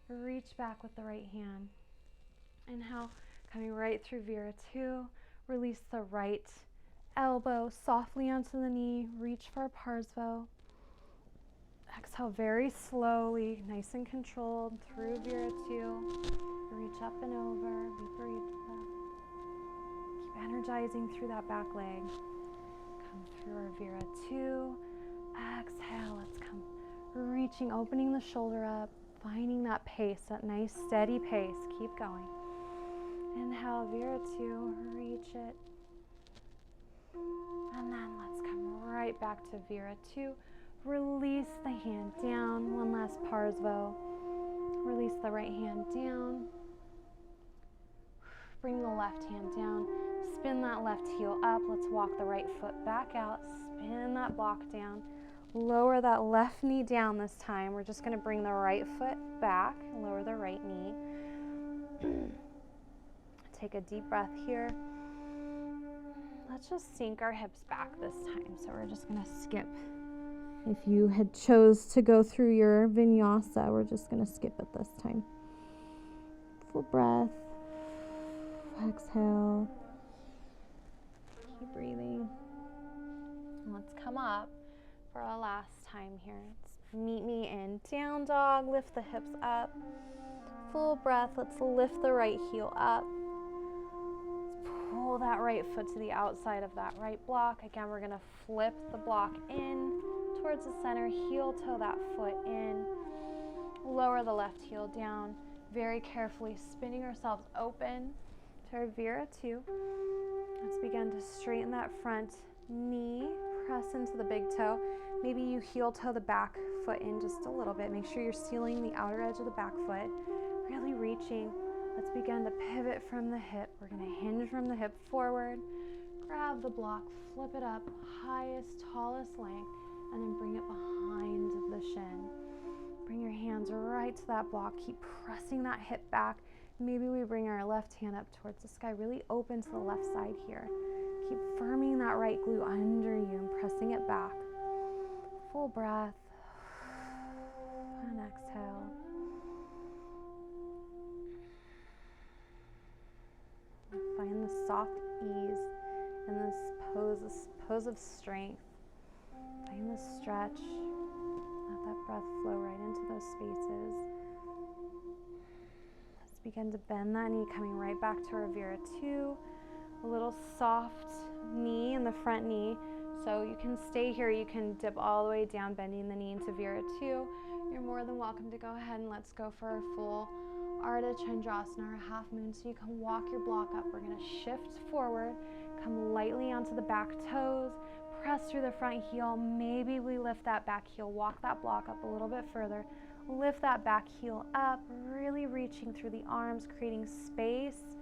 Reach back with the right hand. Inhale, coming right through Vira 2. Release the right elbow softly onto the knee. Reach for a Parsvo. Exhale very slowly, nice and controlled through Vira 2. Reach up and over, Viparita. Keep energizing through that back leg. Come through our Vira 2. Exhale, let's come reaching, opening the shoulder up. Finding that pace, that nice steady pace. Keep going. Inhale, Vira 2, reach it. And then let's come right back to Vira 2. Release the hand down. One last Parsvo. Release the right hand down. Bring the left hand down. Spin that left heel up. Let's walk the right foot back out. Spin that block down. Lower that left knee down this time. We're just going to bring the right foot back. Lower the right knee. Take a deep breath here. Let's just sink our hips back this time. So we're just going to skip. If you had chose to go through your vinyasa, we're just going to skip it this time. Full breath. Exhale. Keep breathing. And let's come up for our last time here. Meet me in down dog. Lift the hips up. Full breath. Let's lift the right heel up. Let's pull that right foot to the outside of that right block. Again, we're going to flip the block in towards the center. Heel toe that foot in. Lower the left heel down. Very carefully spinning ourselves open to our Vira 2. Let's begin to straighten that front knee. Press into the big toe. Maybe you heel toe the back foot in just a little bit. Make sure you're sealing the outer edge of the back foot. Really reaching. Let's begin to pivot from the hip. We're going to hinge from the hip forward. Grab the block, flip it up, highest, tallest length, and then bring it behind the shin. Bring your hands right to that block. Keep pressing that hip back. Maybe we bring our left hand up towards the sky. Really open to the left side here. Keep firming that right glute under you and pressing it back. Full breath. And exhale. Find the soft ease in this pose of strength. Find the stretch. Let that breath flow right into those spaces. Let's begin to bend that knee, coming right back to our Vira 2. A little soft knee in the front knee. So you can stay here, you can dip all the way down, bending the knee into Vira 2. You're more than welcome to go ahead and let's go for our full Ardha Chandrasana, or half moon. So you can walk your block up. We're going to shift forward, come lightly onto the back toes, press through the front heel. Maybe we lift that back heel, walk that block up a little bit further. Lift that back heel up, really reaching through the arms, creating space.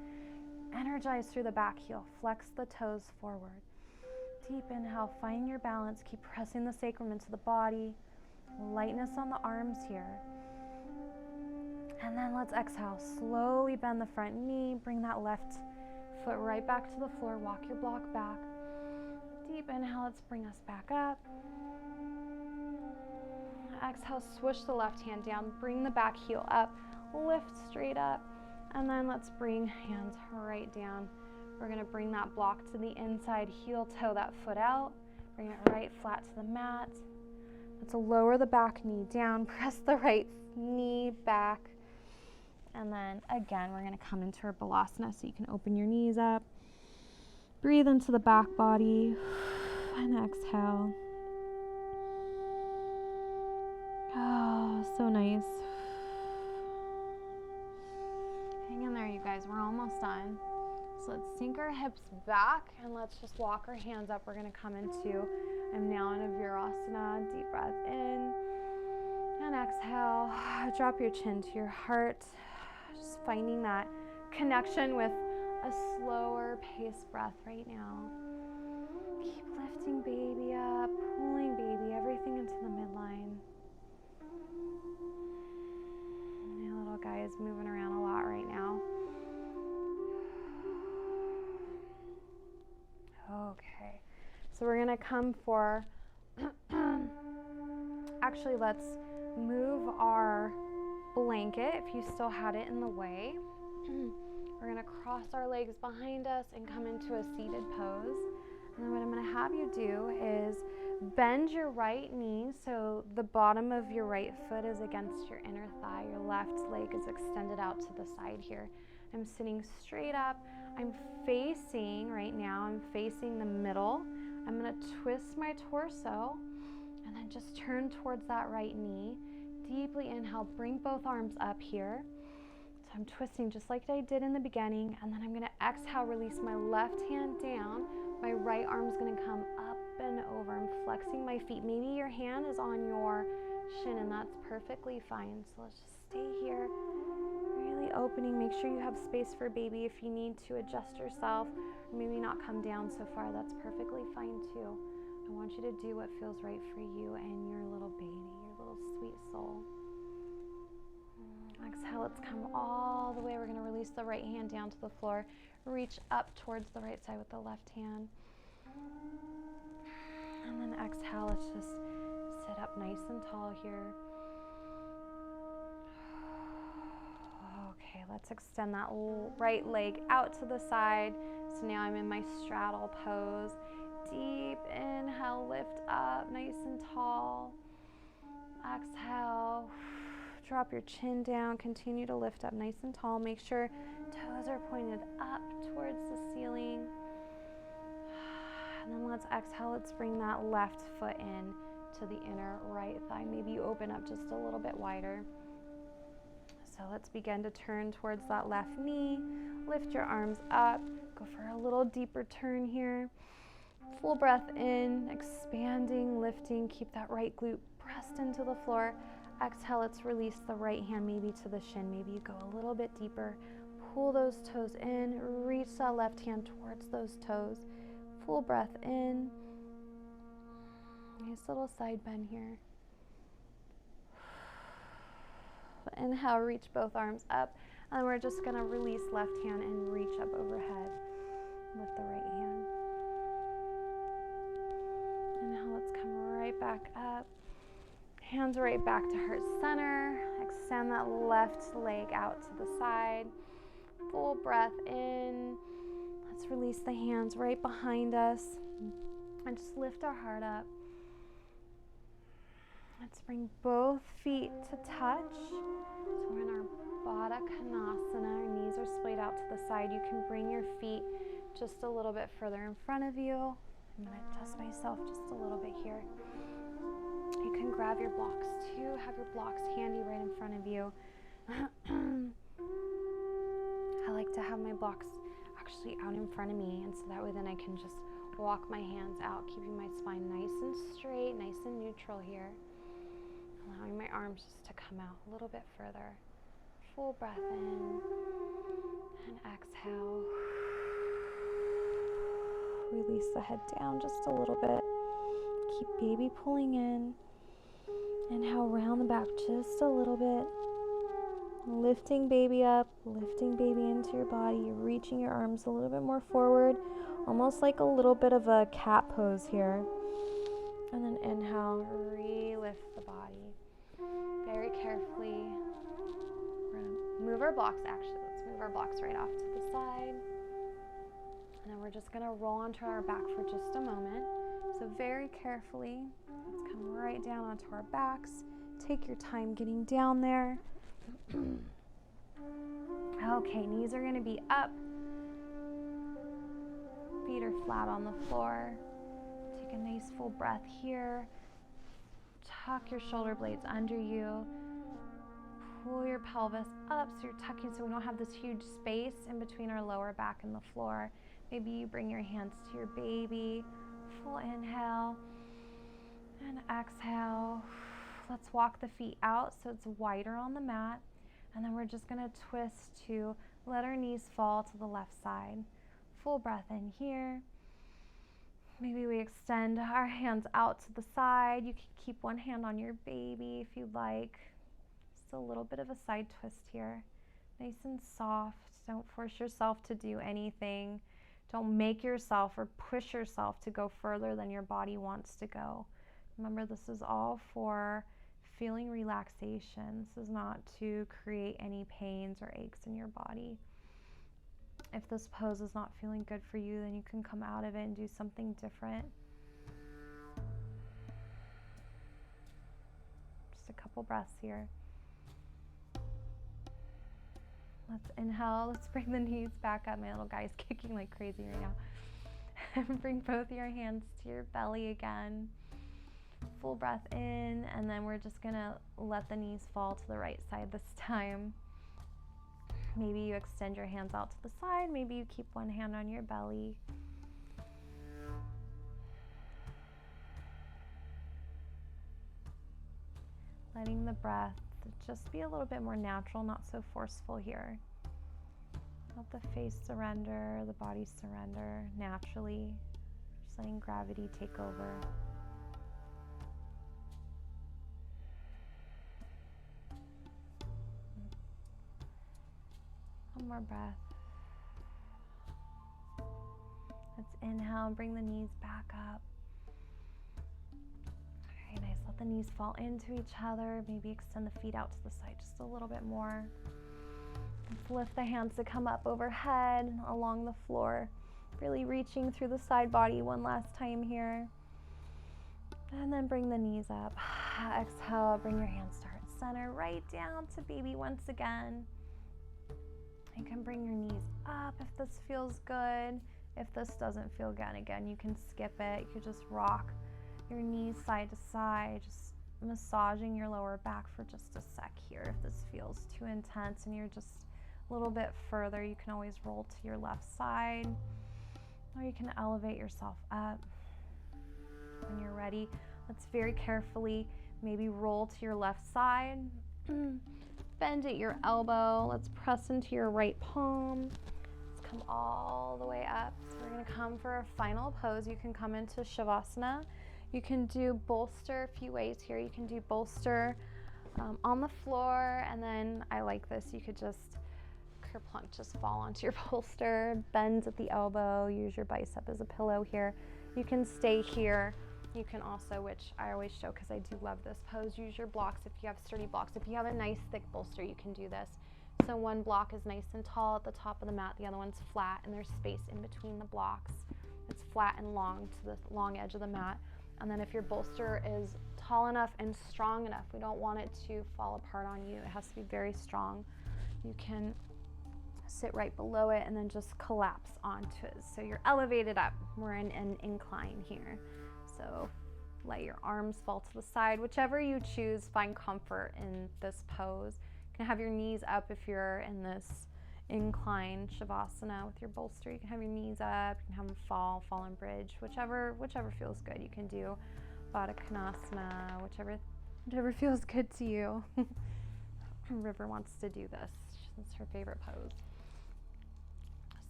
Energize through the back heel, flex the toes forward. Deep inhale, find your balance, keep pressing the sacrum into the body. Lightness on the arms here. And then let's exhale, slowly bend the front knee, bring that left foot right back to the floor, walk your block back. Deep inhale, let's bring us back up. Exhale, swoosh the left hand down, bring the back heel up, lift straight up, and then let's bring hands right down. We're going to bring that block to the inside, heel toe that foot out, bring it right flat to the mat. Let's lower the back knee down, press the right knee back, and then again, we're going to come into our Balasana, so you can open your knees up. Breathe into the back body, and exhale. Oh, so nice. Hang in there, you guys. We're almost done. So let's sink our hips back, and let's just walk our hands up. We're going to come into, I'm now in a Virasana. Deep breath in, and exhale. Drop your chin to your heart. Just finding that connection with a slower paced breath right now. Keep lifting baby up, pulling baby, everything into the midline. My little guy is moving around a lot right now. Okay, so we're gonna come for, actually let's move our blanket if you still had it in the way. We're gonna cross our legs behind us and come into a seated pose. And then what I'm gonna have you do is bend your right knee so the bottom of your right foot is against your inner thigh. Your left leg is extended out to the side here. I'm sitting straight up. I'm facing, right now, I'm facing the middle. I'm gonna twist my torso and then just turn towards that right knee. Deeply inhale, bring both arms up here. So I'm twisting just like I did in the beginning, and then I'm gonna exhale, release my left hand down. My right arm's gonna come up and over. I'm flexing my feet. Maybe your hand is on your shin, and that's perfectly fine. So let's just stay here, really opening. Make sure you have space for baby. If you need to adjust yourself, or maybe not come down so far, that's perfectly fine too. I want you to do what feels right for you and your little baby, your little sweet soul. Exhale, let's come all the way. We're going to release the right hand down to the floor. Reach up towards the right side with the left hand. And then exhale, let's just sit up nice and tall here. Okay, let's extend that right leg out to the side. So now I'm in my straddle pose. Deep inhale, lift up nice and tall. Exhale, drop your chin down, continue to lift up nice and tall. Make sure toes are pointed up towards the ceiling. And then let's exhale, let's bring that left foot in to the inner right thigh. Maybe you open up just a little bit wider. So let's begin to turn towards that left knee. Lift your arms up. Go for a little deeper turn here. Full breath in, expanding, lifting. Keep that right glute pressed into the floor. Exhale, let's release the right hand maybe to the shin. Maybe you go a little bit deeper. Pull those toes in. Reach that left hand towards those toes. Full breath in. Nice little side bend here. Inhale, reach both arms up. And then we're just going to release left hand and reach up overhead with the right hand. Inhale, let's come right back up. Hands right back to heart center. Extend that left leg out to the side. Full breath in. Let's release the hands right behind us and just lift our heart up. Let's bring both feet to touch. So we're in our Balasana. Our knees are splayed out to the side. You can bring your feet just a little bit further in front of you. I'm going to adjust myself just a little bit here. You can grab your blocks too. Have your blocks handy right in front of you. I like to have my blocks actually out in front of me, and so that way then I can just walk my hands out, keeping my spine nice and straight, nice and neutral here. Allowing my arms just to come out a little bit further. Full breath in and exhale. Release the head down just a little bit. Keep baby pulling in. Inhale, round the back just a little bit. Lifting baby up, lifting baby into your body. You're reaching your arms a little bit more forward, almost like a little bit of a cat pose here. And then inhale, re-lift the body. Very carefully. We're going to move our blocks, actually. Let's move our blocks right off to the side. And then we're just going to roll onto our back for just a moment. So very carefully, let's come right down onto our backs. Take your time getting down there. Okay, knees are going to be up. Feet are flat on the floor. Take a nice full breath here. Tuck your shoulder blades under you. Pull your pelvis up so you're tucking so we don't have this huge space in between our lower back and the floor. Maybe you bring your hands to your baby. Full inhale and exhale. Let's walk the feet out so it's wider on the mat. And then we're just going to twist to let our knees fall to the left side. Full breath in here. Maybe we extend our hands out to the side. You can keep one hand on your baby if you'd like. Just a little bit of a side twist here. Nice and soft. Don't force yourself to do anything. Don't make yourself or push yourself to go further than your body wants to go. Remember, this is all for feeling relaxation. This is not to create any pains or aches in your body. If this pose is not feeling good for you, then you can come out of it and do something different. Just a couple breaths here. Let's inhale. Let's bring the knees back up. My little guy's kicking like crazy right now. And bring both your hands to your belly again. Full breath in, and then we're just going to let the knees fall to the right side this time. Maybe you extend your hands out to the side. Maybe you keep one hand on your belly. Letting the breath just be a little bit more natural, not so forceful here. Let the face surrender, the body surrender naturally. Just letting gravity take over. One more breath. Let's inhale and bring the knees back up. Very nice. Let the knees fall into each other. Maybe extend the feet out to the side just a little bit more. Let's lift the hands to come up overhead, along the floor. Really reaching through the side body one last time here. And then bring the knees up. Exhale, bring your hands to heart center, right down to baby once again. You can bring your knees up if this feels good. If this doesn't feel good, again, you can skip it. You could just rock your knees side to side, just massaging your lower back for just a sec here. If this feels too intense and you're just a little bit further, you can always roll to your left side, or you can elevate yourself up. When you're ready, let's very carefully maybe roll to your left side. Bend at your elbow. Let's press into your right palm. Let's come all the way up. So we're going to come for a final pose. You can come into Shavasana. You can do bolster a few ways here. You can do bolster on the floor, and then I like this. You could just kerplunk, just fall onto your bolster, bend at the elbow, use your bicep as a pillow here. You can stay here. You can also, which I always show because I do love this pose, use your blocks if you have sturdy blocks. If you have a nice thick bolster, you can do this. So one block is nice and tall at the top of the mat, the other one's flat, and there's space in between the blocks. It's flat and long to the long edge of the mat. And then if your bolster is tall enough and strong enough, we don't want it to fall apart on you. It has to be very strong. You can sit right below it and then just collapse onto it. So you're elevated up. We're in an incline here. So let your arms fall to the side. Whichever you choose, find comfort in this pose. You can have your knees up if you're in this incline Shavasana with your bolster. You can have your knees up, you can have them fall and bridge, whichever feels good. You can do Balasana, whichever feels good to you. River wants to do this. It's her favorite pose.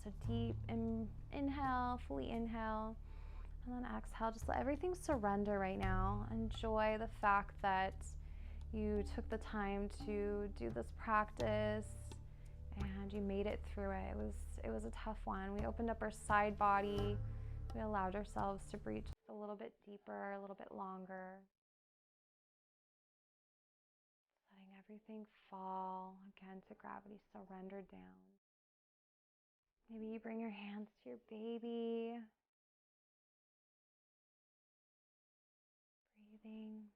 So deep inhale, fully inhale, and then exhale. Just let everything surrender right now. Enjoy the fact that you took the time to do this practice and you made it through it. It was a tough one. We opened up our side body. We allowed ourselves to breathe just a little bit deeper, a little bit longer. Letting everything fall again to gravity, surrender down. Maybe you bring your hands to your baby. Breathing.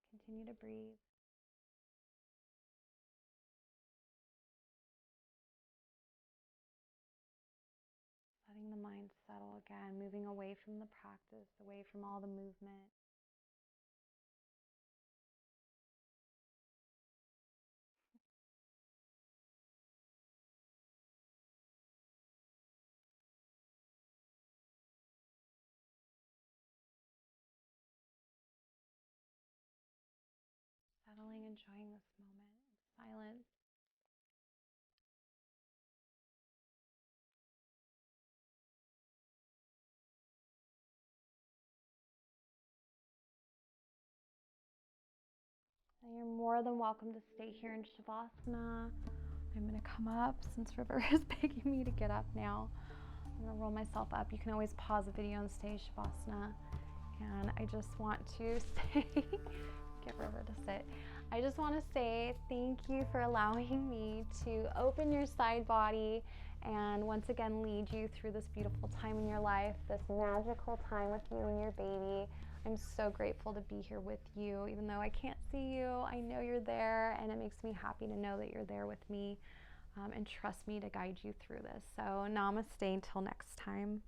Continue to breathe. Letting the mind settle again, moving away from the practice, away from all the movement. Settling, enjoying this moment of silence. And you're more than welcome to stay here in Shavasana. I'm going to come up since River is begging me to get up now. I'm going to roll myself up. You can always pause the video and stay Shavasana. And I just want to say, get River to sit. I just want to say thank you for allowing me to open your side body and once again lead you through this beautiful time in your life, this magical time with you and your baby. I'm so grateful to be here with you. Even though I can't see you, I know you're there, and it makes me happy to know that you're there with me and trust me to guide you through this. So namaste until next time.